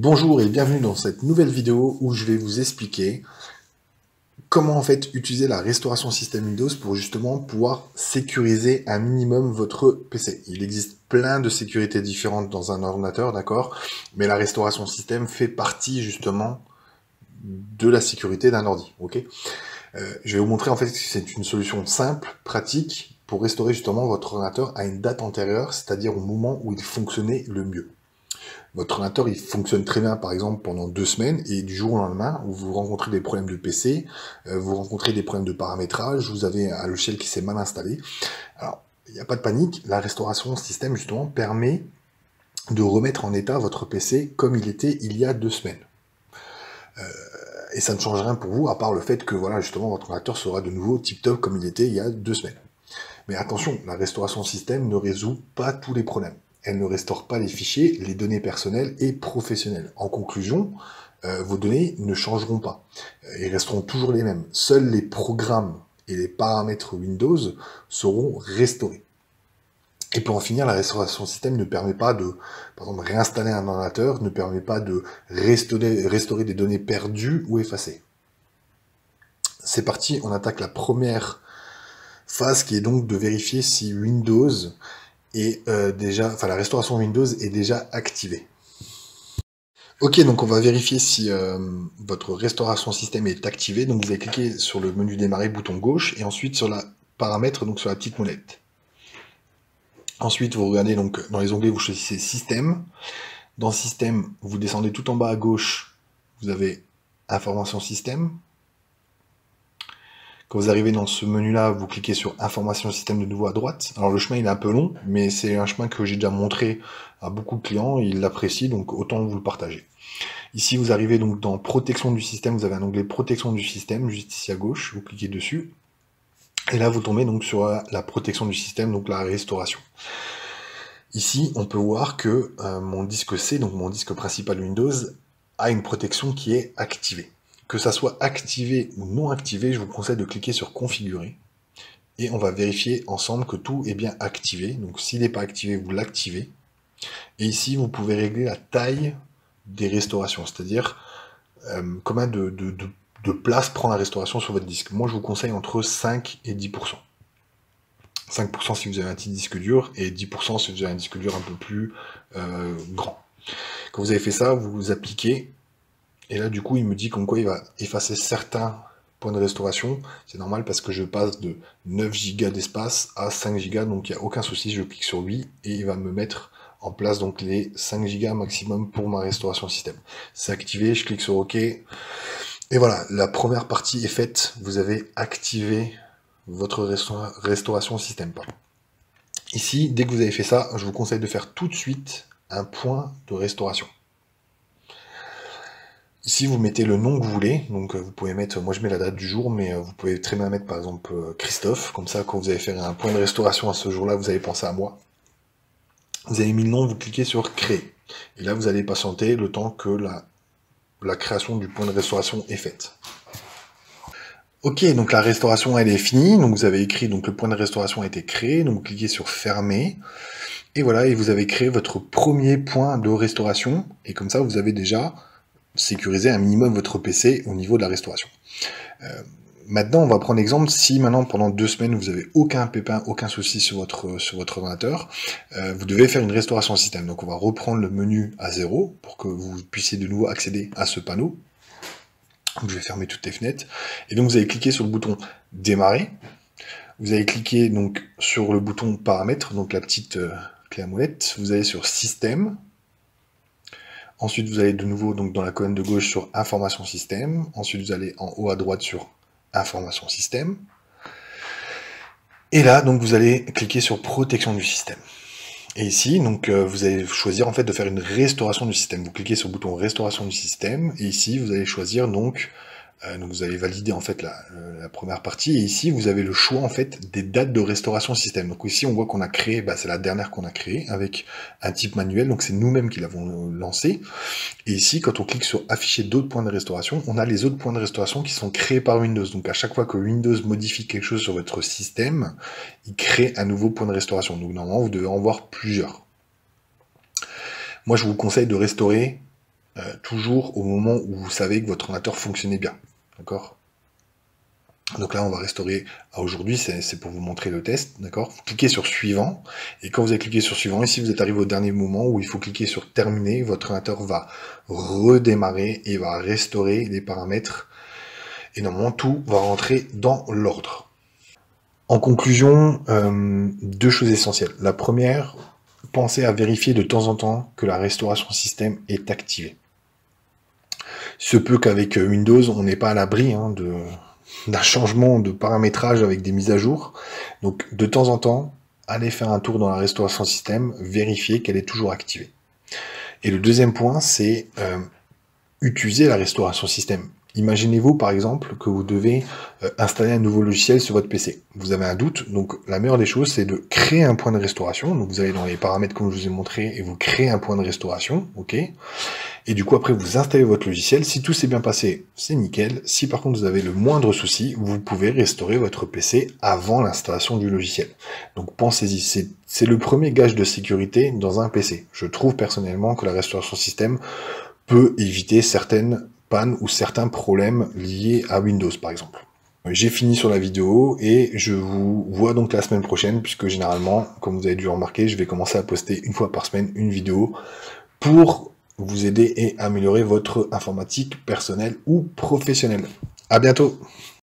Bonjour et bienvenue dans cette nouvelle vidéo où je vais vous expliquer comment en fait utiliser la restauration système Windows pour justement pouvoir sécuriser un minimum votre PC. Il existe plein de sécurités différentes dans un ordinateur, d'accord? Mais la restauration système fait partie justement de la sécurité d'un ordi, ok? Je vais vous montrer en fait que c'est une solution simple, pratique, pour restaurer justement votre ordinateur à une date antérieure, c'est-à-dire au moment où il fonctionnait le mieux. Votre ordinateur, il fonctionne très bien, par exemple, pendant 2 semaines, et du jour au lendemain, où vous rencontrez des problèmes de PC, vous rencontrez des problèmes de paramétrage, vous avez un logiciel qui s'est mal installé. Alors, il n'y a pas de panique, la restauration système, justement, permet de remettre en état votre PC comme il était il y a 2 semaines. Et ça ne change rien pour vous, à part le fait que, voilà, justement, votre ordinateur sera de nouveau tip-top comme il était il y a 2 semaines. Mais attention, la restauration système ne résout pas tous les problèmes. Elle ne restaure pas les fichiers, les données personnelles et professionnelles. En conclusion, vos données ne changeront pas. Ils resteront toujours les mêmes. Seuls les programmes et les paramètres Windows seront restaurés. Et pour en finir, la restauration système ne permet pas de, par exemple, réinstaller un ordinateur, ne permet pas de restaurer des données perdues ou effacées. C'est parti, on attaque la première phase qui est donc de vérifier si Windows est la restauration Windows est déjà activée. Ok, donc on va vérifier si votre restauration système est activée. Donc vous allez cliquer sur le menu démarrer, bouton gauche, et ensuite sur la paramètre, donc sur la petite molette. Ensuite, vous regardez donc dans les onglets, vous choisissez système. Dans système, vous descendez tout en bas à gauche, vous avez information système. Quand vous arrivez dans ce menu-là, vous cliquez sur Information système de nouveau à droite. Alors le chemin il est un peu long, mais c'est un chemin que j'ai déjà montré à beaucoup de clients, ils l'apprécient, donc autant vous le partager. Ici, vous arrivez donc dans Protection du système, vous avez un onglet Protection du système, juste ici à gauche, vous cliquez dessus. Et là, vous tombez donc sur la protection du système, donc la restauration. Ici, on peut voir que mon disque C, donc mon disque principal Windows, a une protection qui est activée. Que ça soit activé ou non activé, je vous conseille de cliquer sur Configurer. Et on va vérifier ensemble que tout est bien activé. Donc s'il n'est pas activé, vous l'activez. Et ici, vous pouvez régler la taille des restaurations, c'est-à-dire combien de place prend la restauration sur votre disque. Moi, je vous conseille entre 5 et 10%. 5% si vous avez un petit disque dur, et 10% si vous avez un disque dur un peu plus grand. Quand vous avez fait ça, vous appliquez. Et là, du coup, il me dit comme quoi il va effacer certains points de restauration. C'est normal parce que je passe de 9 Go d'espace à 5 Go, donc il n'y a aucun souci. Je clique sur lui et il va me mettre en place donc les 5 Go maximum pour ma restauration système. C'est activé, je clique sur OK. Et voilà, la première partie est faite. Vous avez activé votre restauration système. Ici, dès que vous avez fait ça, je vous conseille de faire tout de suite un point de restauration. Ici, vous mettez le nom que vous voulez, donc vous pouvez mettre, moi je mets la date du jour, mais vous pouvez très bien mettre par exemple Christophe, comme ça quand vous allez faire un point de restauration à ce jour-là, vous allez penser à moi. Vous avez mis le nom, vous cliquez sur Créer. Et là, vous allez patienter le temps que la création du point de restauration est faite. Ok, donc la restauration elle est finie, donc vous avez écrit, donc le point de restauration a été créé, donc vous cliquez sur Fermer. Et voilà, et vous avez créé votre premier point de restauration, et comme ça vous avez déjà sécuriser un minimum votre PC au niveau de la restauration. Maintenant, on va prendre l'exemple, si maintenant pendant 2 semaines vous avez aucun pépin, aucun souci sur votre ordinateur, vous devez faire une restauration système. Donc on va reprendre le menu à 0 pour que vous puissiez de nouveau accéder à ce panneau. Donc, je vais fermer toutes les fenêtres. Et donc vous allez cliquer sur le bouton démarrer. Vous allez cliquer donc sur le bouton paramètres, donc la petite clé à molette. Vous allez sur système. Ensuite, vous allez de nouveau donc dans la colonne de gauche sur Information système. Ensuite, vous allez en haut à droite sur Information système. Et là, donc vous allez cliquer sur Protection du système. Et ici, donc vous allez choisir en fait de faire une restauration du système. Vous cliquez sur le bouton Restauration du système. Et ici, vous allez choisir donc vous allez valider en fait la première partie, et ici vous avez le choix en fait des dates de restauration système. Donc ici on voit qu'on a créé, c'est la dernière qu'on a créée avec un type manuel, donc c'est nous-mêmes qui l'avons lancé. Et ici quand on clique sur afficher d'autres points de restauration, on a les autres points de restauration qui sont créés par Windows. Donc à chaque fois que Windows modifie quelque chose sur votre système, il crée un nouveau point de restauration. Donc normalement vous devez en voir plusieurs. Moi je vous conseille de restaurer toujours au moment où vous savez que votre ordinateur fonctionnait bien. D'accord? Donc là, on va restaurer à aujourd'hui, c'est pour vous montrer le test, d'accord? Vous cliquez sur suivant, et quand vous avez cliqué sur suivant, ici vous êtes arrivé au dernier moment où il faut cliquer sur terminer, votre ordinateur va redémarrer et va restaurer les paramètres, et normalement tout va rentrer dans l'ordre. En conclusion, deux choses essentielles. La première, pensez à vérifier de temps en temps que la restauration système est activée. Il se peut qu'avec Windows, on n'est pas à l'abri d'un changement de paramétrage avec des mises à jour. Donc, de temps en temps, allez faire un tour dans la restauration système, vérifier qu'elle est toujours activée. Et le deuxième point, c'est utiliser la restauration système. Imaginez-vous, par exemple, que vous devez installer un nouveau logiciel sur votre PC. Vous avez un doute, donc la meilleure des choses, c'est de créer un point de restauration. Donc, vous allez dans les paramètres comme je vous ai montré et vous créez un point de restauration, ok ? Et du coup, après, vous installez votre logiciel. Si tout s'est bien passé, c'est nickel. Si par contre, vous avez le moindre souci, vous pouvez restaurer votre PC avant l'installation du logiciel. Donc, pensez-y. C'est le premier gage de sécurité dans un PC. Je trouve personnellement que la restauration système peut éviter certaines pannes ou certains problèmes liés à Windows, par exemple. J'ai fini sur la vidéo et je vous vois donc la semaine prochaine, puisque généralement, comme vous avez dû remarquer, je vais commencer à poster une fois par semaine une vidéo pour vous aider et améliorer votre informatique personnelle ou professionnelle. À bientôt!